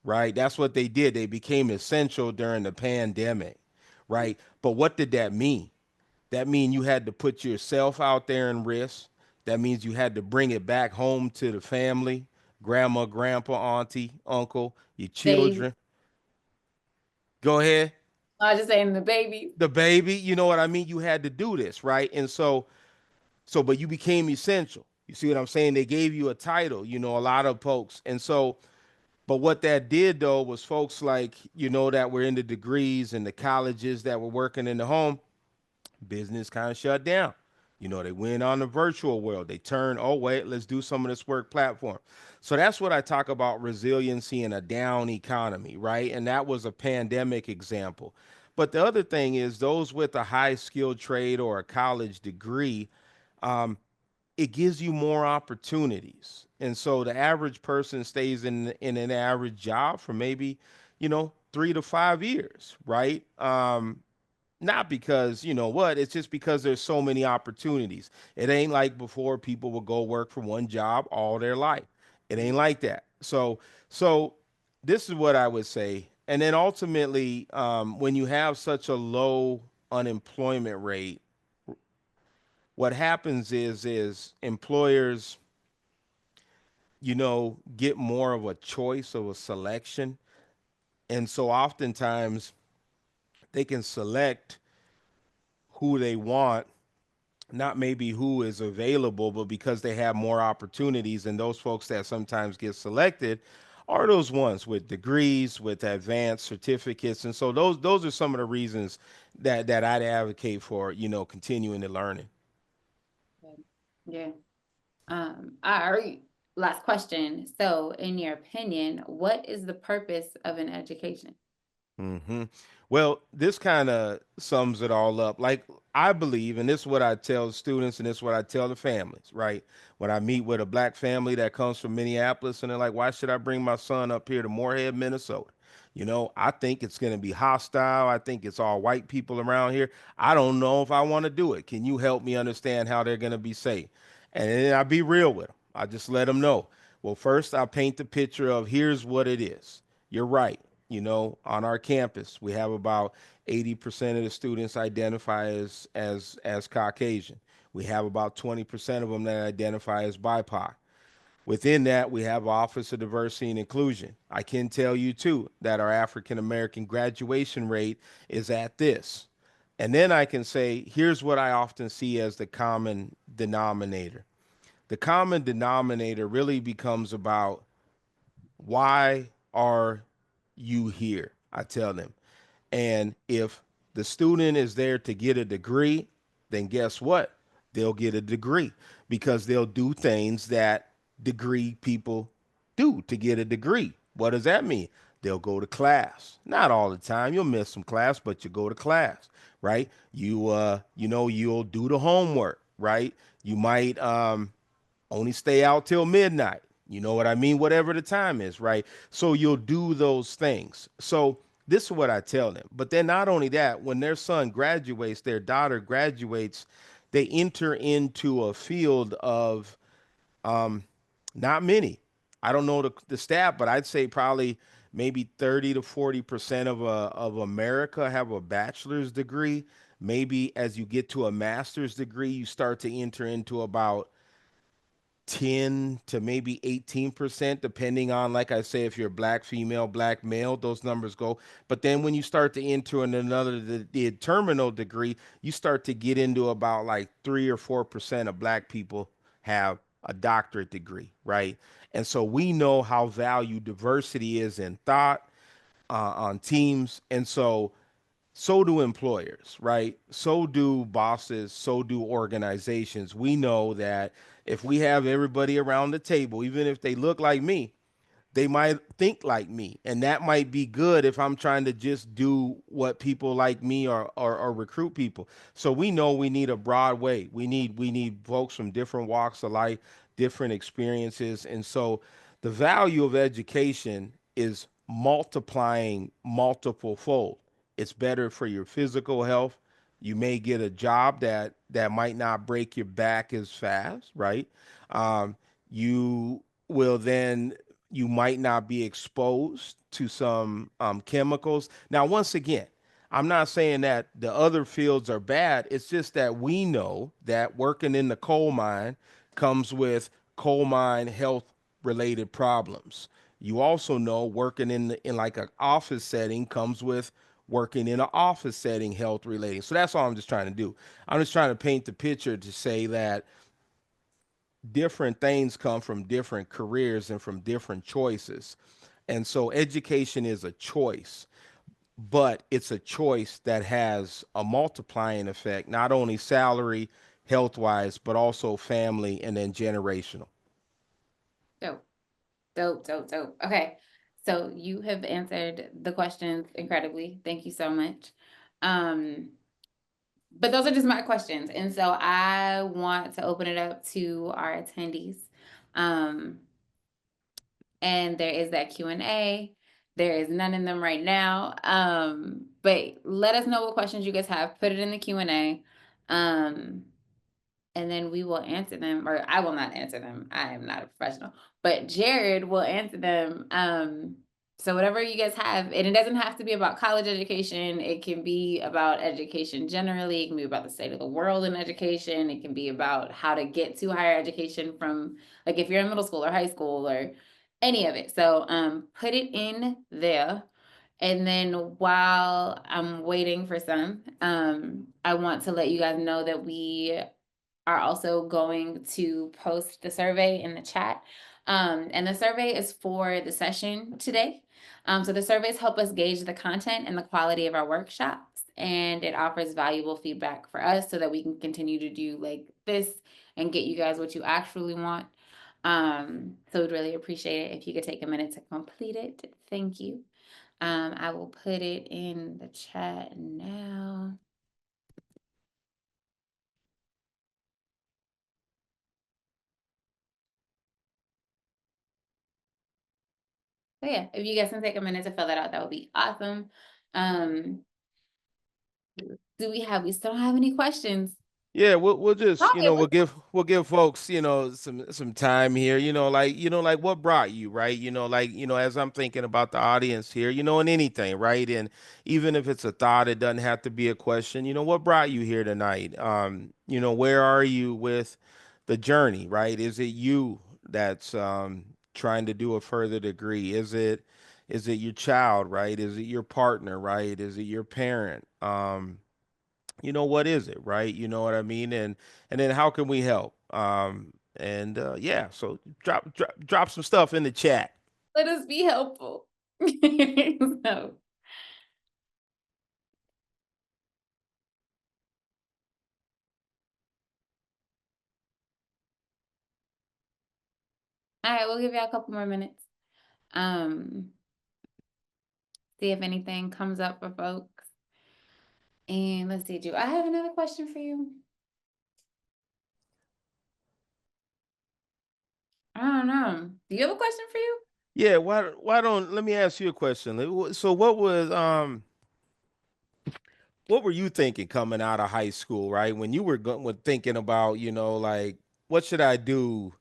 right? That's what they did. They became essential during the pandemic, right? But what did that mean? That means you had to put yourself out there in risk. That means you had to bring it back home to the family, grandma, grandpa, auntie, uncle, your Baby. children. Go ahead. I was just saying the baby. The baby, you know what I mean? You had to do this, right? And but you became essential. You see what I'm saying? They gave you a title, a lot of folks. And so, but what that did though was folks like, that were in the degrees and the colleges that were working in the home, business kind of shut down. They went on the virtual world. They turned, oh, wait, let's do some of this work platform. So that's what I talk about resiliency in a down economy, right? And that was a pandemic example. But the other thing is those with a high skilled trade or a college degree, it gives you more opportunities. And so the average person stays in an average job for maybe, 3 to 5 years, right? Not because it's just because there's so many opportunities. It ain't like before people would go work for one job all their life. It ain't like that. So this is what I would say. And then ultimately, when you have such a low unemployment rate, what happens is employers get more of a choice of a selection. And so oftentimes they can select who they want, not maybe who is available, but because they have more opportunities. And those folks that sometimes get selected are those ones with degrees, with advanced certificates. And so those are some of the reasons that I'd advocate for, continuing the learning. Yeah. All right. Last question. So, in your opinion, what is the purpose of an education? hmm Well, this kind of sums it all up. Like I believe, and this is what I tell students, and this is what I tell the families, right? When I meet with a black family that comes from Minneapolis, and they're like, "Why should I bring my son up here to Moorhead, Minnesota?" I think it's going to be hostile. I think it's all white people around here. I don't know if I want to do it. Can you help me understand how they're going to be safe? And then I be real with them. I just let them know. Well, first I paint the picture of here's what it is. You're right. On our campus, we have about 80% of the students identify as Caucasian. We have about 20% of them that identify as BIPOC. Within that, we have Office of Diversity and Inclusion. I can tell you too that our African American graduation rate is at this. And then I can say, here's what I often see as the common denominator. The common denominator really becomes about why are you here? I tell them. And if the student is there to get a degree, then guess what? They'll get a degree because they'll do things that degree people do to get a degree. What does that mean? They'll go to class. Not all the time. You'll miss some class, but you go to class, right? You'll do the homework, right? You might only stay out till midnight. You know what I mean? Whatever the time is, right? So you'll do those things. So this is what I tell them. But then not only that, when their son graduates, their daughter graduates, they enter into a field of um, not many. I don't know the stat, but I'd say probably maybe 30 to 40% of America have a bachelor's degree. Maybe as you get to a master's degree, you start to enter into about 10 to maybe 18%, depending on, like I say, if you're black female, black male, those numbers go. But then when you start to enter in another, the terminal degree, you start to get into about like 3 or 4% of black people have a doctorate degree, right? And so we know how valued diversity is in thought, on teams. And so do employers, right? So do bosses, so do organizations. We know that if we have everybody around the table, even if they look like me, they might think like me, and that might be good if I'm trying to just do what people like me, or recruit people. So we know we need a broad way. We need folks from different walks of life, different experiences. And so the value of education is multiplying multiple fold. It's better for your physical health. You may get a job that might not break your back as fast, right? You will then, you might not be exposed to some chemicals. Now, once again, I'm not saying that the other fields are bad. It's just that we know that working in the coal mine comes with coal mine health related problems. You also know working in like an office setting comes with working in an office setting health related. So that's all I'm just trying to do. I'm just trying to paint the picture to say that different things come from different careers and from different choices. And so education is a choice, but it's a choice that has a multiplying effect, not only salary, health wise, but also family and then generational. Dope, dope, dope, dope. Okay. So you have answered the questions incredibly. Thank you so much. Um, but those are just my questions. And so I want to open it up to our attendees. Um, and there is that Q&A. There is none in them right now. But let us know what questions you guys have. Put it in the Q&A. Um, and then we will answer them, or I will not answer them. I am not a professional, but Jered will answer them. So whatever you guys have, and it doesn't have to be about college education. It can be about education generally. It can be about the state of the world in education. It can be about how to get to higher education from, like, if you're in middle school or high school or any of it. So put it in there. And then while I'm waiting for some, I want to let you guys know that we are also going to post the survey in the chat. And the survey is for the session today. So the surveys help us gauge the content and the quality of our workshops, and it offers valuable feedback for us so that we can continue to do like this and get you guys what you actually want. So we'd really appreciate it if you could take a minute to complete it. Thank you. I will put it in the chat now. So yeah, if you guys can take a minute to fill that out, that would be awesome. Um, we still don't have any questions? Yeah, we'll just, Okay, we'll give folks, some time here, like what brought you, right? Like, as I'm thinking about the audience here, and anything, right? And even if it's a thought, it doesn't have to be a question. What brought you here tonight? Where are you with the journey, right? Is it you that's trying to do a further degree? Is it your child, right? Is it your partner, right? Is it your parent? What is it, right? You know what I mean? And then how can we help? And yeah, so drop some stuff in the chat. let us be helpful. So, all right, we'll give you a couple more minutes. Um, See if anything comes up for folks. And let's see, do I have another question for you? I don't know. Do you have a question for you? Yeah, why don't let me ask you a question. So what were you thinking coming out of high school, right? When you were thinking about, like what should I do,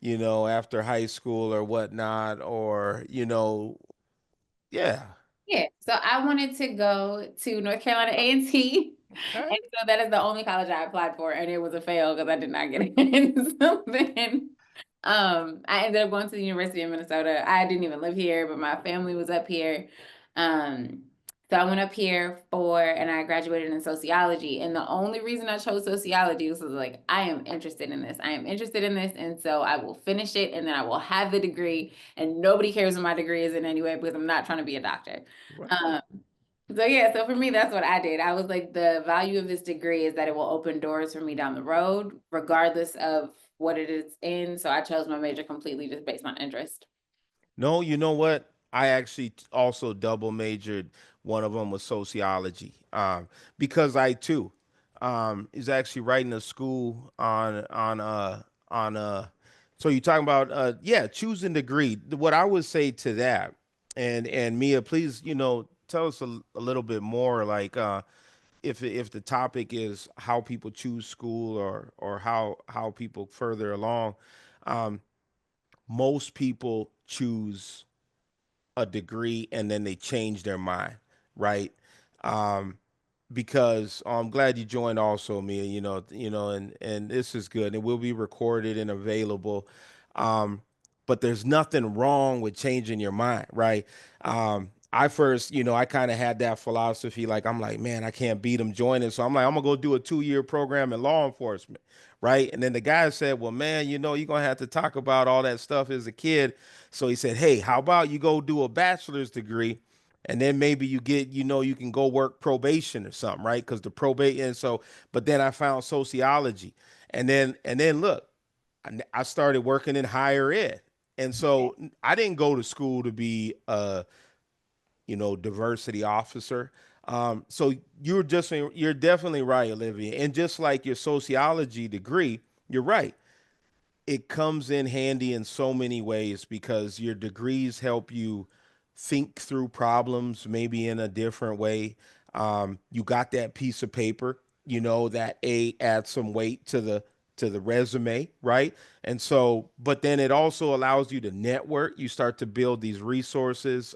after high school or whatnot, or yeah. Yeah, so I wanted to go to North Carolina A&T, Okay. and so that is the only college I applied for, and it was a fail because I did not get in. So then, I ended up going to the University of Minnesota. I didn't even live here, but my family was up here. Um, so I went up here and I graduated in sociology. And the only reason I chose sociology was like, I am interested in this. I am interested in this, and so I will finish it, and then I will have the degree. And nobody cares what my degree is in any way because I'm not trying to be a doctor. Right. Um, so yeah, so for me, that's what I did. I was like, the value of this degree is that it will open doors for me down the road, regardless of what it is in. So I chose my major completely just based on interest. No, you know what? I actually also double majored. One of them was sociology, because I too is actually writing a school on. So you're talking about yeah, choosing degree. What I would say to that, and Mia, please, tell us a little bit more, like if the topic is how people choose school, or how people further along. Um, Most people choose a degree and then they change their mind, right? Um, because I'm glad you joined also, Mia. And this is good. It will be recorded and available. Um, but there's nothing wrong with changing your mind, right? I first, I kind of had that philosophy. Like I'm like, man, I can't beat them joining, so I'm like, I'm gonna go do a 2-year program in law enforcement, right? And then the guy said, well, man, you're gonna have to talk about all that stuff as a kid. So he said, hey, how about you go do a bachelor's degree? And then maybe you get, you can go work probation or something, right? Because the probate, and so, but then I found sociology, and then look, I started working in higher ed, and so I didn't go to school to be a, diversity officer. So you're definitely right, Olivia, and just like your sociology degree, you're right, it comes in handy in so many ways because your degrees help you think through problems maybe in a different way. You got that piece of paper, that adds some weight to the resume, right? And so, but then it also allows you to network. You start to build these resources,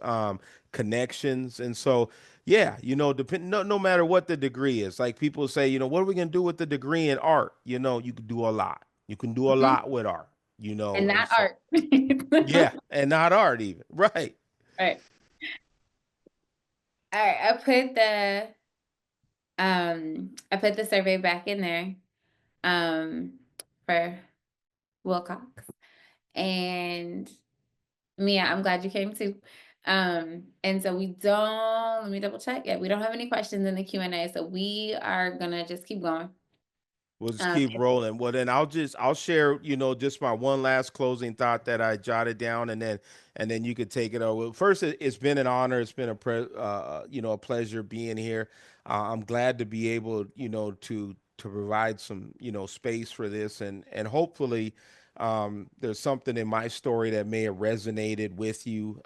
connections, and so yeah, no matter what the degree is, like people say, what are we gonna do with the degree in art? You can do a lot. You can do a Mhm. lot with art, And and not so art. yeah, and not art even, right? Right. All right. I put the survey back in there um for Wilcox. And Mia, I'm glad you came too. And so let me double check. Yeah, we don't have any questions in the Q&A, so we are gonna just keep going. We'll just Um, keep rolling. Well, then I'll share, just my one last closing thought that I jotted down, and then you could take it over. First, it's been an honor. It's been a pleasure being here. I'm glad to be able, to provide some, space for this, and hopefully, there's something in my story that may have resonated with you.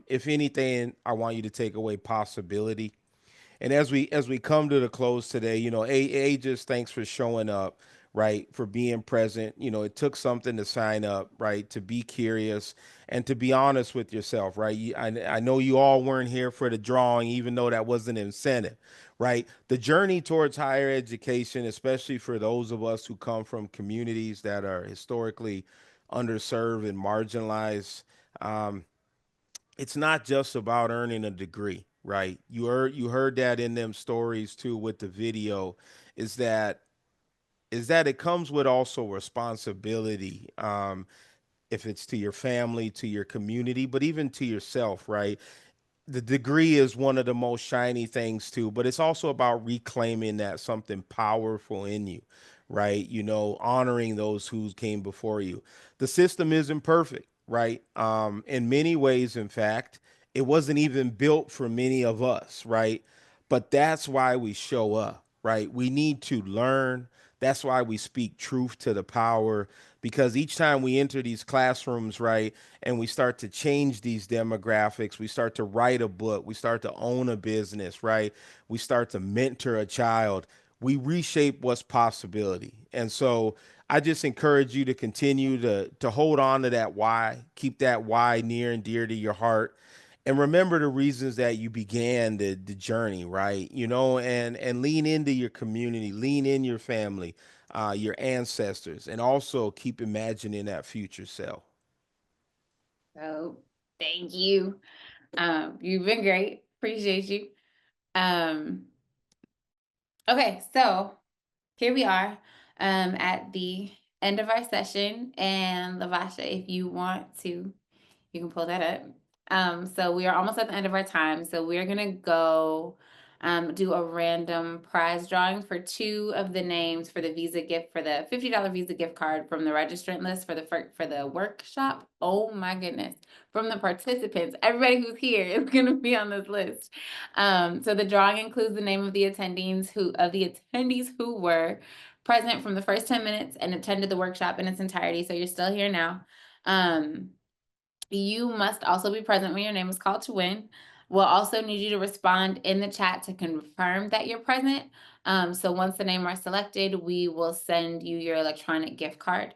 If anything, I want you to take away possibility. And as we come to the close today, just thanks for showing up, right? For being present. It took something to sign up, right? To be curious and to be honest with yourself, right? I know you all weren't here for the drawing, even though that was an incentive, right? The journey towards higher education, especially for those of us who come from communities that are historically underserved and marginalized. Um, it's not just about earning a degree, right? You heard that in them stories too with the video, is that it comes with also responsibility. If it's to your family, to your community, but even to yourself, right? The degree is one of the most shiny things too, but it's also about reclaiming that something powerful in you, right? Honoring those who came before you. The system isn't perfect, right? In many ways, in fact, it wasn't even built for many of us, right? But that's why we show up, right? We need to learn. That's why we speak truth to the power. because each time we enter these classrooms, right, and we start to change these demographics, we start to write a book, we start to own a business, right, we start to mentor a child, we reshape what's possibility. And so I just encourage you to continue to hold on to that why, keep that why near and dear to your heart, and remember the reasons that you began the journey, right? And lean into your community, lean in your family, your ancestors, and also keep imagining that future self. So thank you. You've been great. Appreciate you. Um, okay, so here we are at the end of our session. And Lavasha, if you want to, you can pull that up. So we are almost at the end of our time. So we're gonna go do a random prize drawing for 2 of the names for the Visa gift, for the $50 Visa gift card from the registrant list for the workshop. Oh my goodness. From the participants, everybody who's here is gonna be on this list. So the drawing includes the name of the attendees who were present from the first 10 minutes and attended the workshop in its entirety. So you're still here now. You must also be present when your name is called to win. We'll also need you to respond in the chat to confirm that you're present. So once the name are selected, we will send you your electronic gift card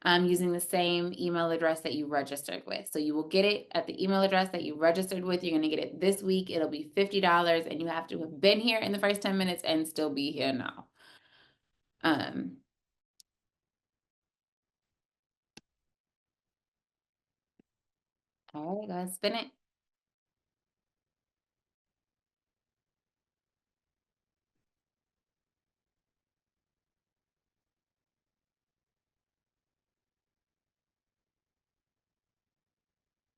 using the same email address that you registered with. So you will get it at the email address that you registered with. You're going to get it this week. It'll be $50, and you have to have been here in the first 10 minutes and still be here now. All right, go ahead, spin it.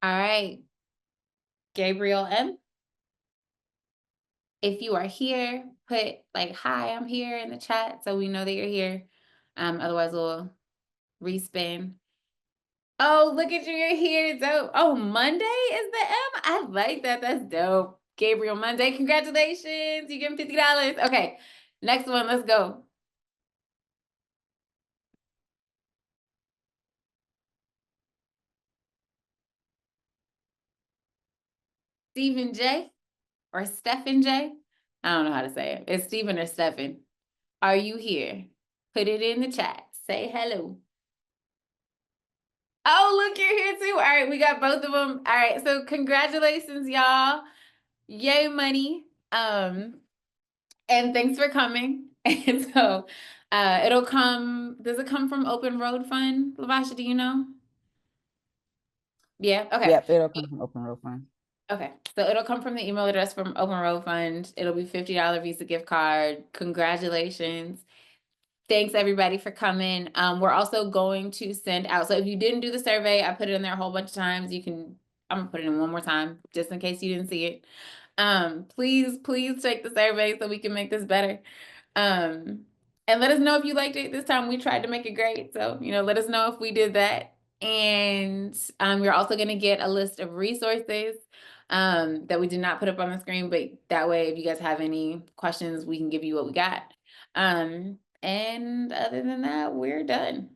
All right, Gabriel M. If you are here, put like, hi, I'm here in the chat so we know that you're here. Otherwise we'll respin. Oh, look at you, you're here. Dope. Oh, Monday is the M. I like that. That's dope. Gabriel Monday, congratulations. You get him $50. Okay, next one, let's go. Stephen J or Stephen J. I don't know how to say it. It's Stephen or Stephen. Are you here? Put it in the chat. Say hello. Oh, look, you're here too. All right, we got both of them. All right, so congratulations, y'all. Yay, money. And thanks for coming. And so it'll come, does it come from Open Road Fund? Lavasha, do you know? Yeah, okay. Yep, it'll come from Open Road Fund. Okay, so it'll come from the email address from Open Road Fund. It'll be $50 Visa gift card. Congratulations. Thanks everybody for coming. We're also going to send out, so if you didn't do the survey, I put it in there a whole bunch of times. I'm gonna put it in one more time, just in case you didn't see it. Please take the survey so we can make this better. And let us know if you liked it. This time we tried to make it great. So, let us know if we did that. And you're also gonna get a list of resources that we did not put up on the screen, but that way, if you guys have any questions, we can give you what we got. And other than that, we're done.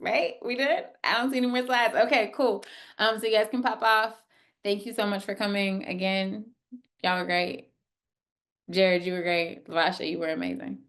Right? We did? I don't see any more slides. Okay, cool. So you guys can pop off. Thank you so much for coming again. Y'all were great. Jered, you were great. Lavasha, you were amazing.